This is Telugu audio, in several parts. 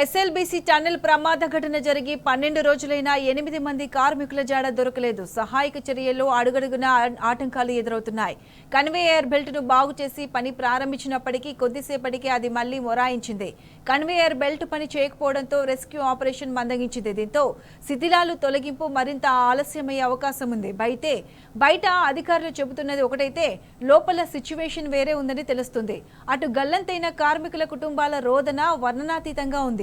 ఎస్ఎల్బీసీ టన్నెల్ ప్రమాద ఘటన జరిగి 12 రోజులైనా 8 మంది కార్మికుల జాడ దొరకలేదు. సహాయక చర్యల్లో అడుగడుగునా ఆటంకాలు ఎదురవుతున్నాయి. కన్వేయర్ బెల్ట్ ను బాగు చేసి పని ప్రారంభించినప్పటికీ కొద్దిసేపటికే అది మళ్లీ మొరాయించింది. కన్వేయర్ బెల్ట్ పని చేయకపోవడంతో రెస్క్యూ ఆపరేషన్ మందగించింది. దీంతో శిథిలాలు తొలగింపు మరింత ఆలస్యమయ్యే అవకాశం ఉంది. బయట అధికారులు చెబుతున్నది ఒకటైతే లోపల సిచ్యువేషన్ వేరే ఉందని తెలుస్తుంది. అటు గల్లంతైన కార్మికుల కుటుంబాల రోదన వర్ణనాతీతంగా ఉంది.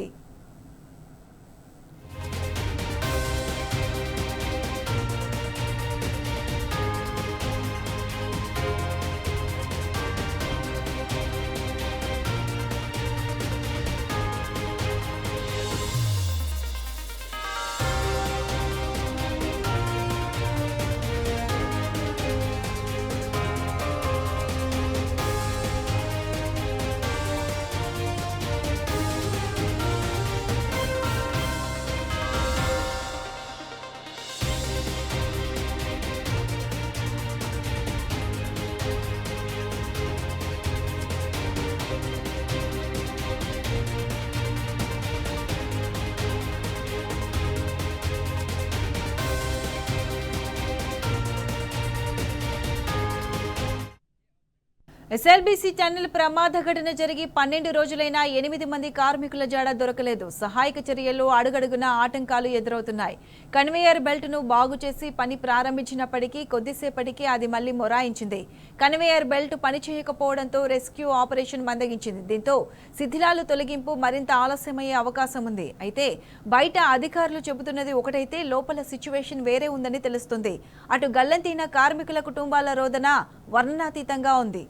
ఎస్ఎల్బీసీ టన్నెల్ ప్రమాద ఘటన జరిగి 12 రోజులైనా 8 మంది కార్మికుల జాడ దొరకలేదు. సహాయక చర్యల్లో అడుగడుగునా ఆటంకాలు ఎదురవుతున్నాయి. కన్వేయర్ బెల్ట్ ను బాగు చేసి పని ప్రారంభించినప్పటికీ కొద్దిసేపటికే అది మళ్లీ మొరాయించింది. కన్వేయర్ బెల్ట్ పని చేయకపోవడంతో రెస్క్యూ ఆపరేషన్ మందగించింది. దీంతో శిథిలాలు తొలగింపు మరింత ఆలస్యమయ్యే అవకాశం ఉంది. అయితే బయట అధికారులు చెబుతున్నది ఒకటైతే లోపల సిచ్యువేషన్ వేరే ఉందని తెలుస్తుంది. అటు గల్లంతైన కార్మికుల కుటుంబాల రోదన వర్ణనాతీతంగా ఉంది.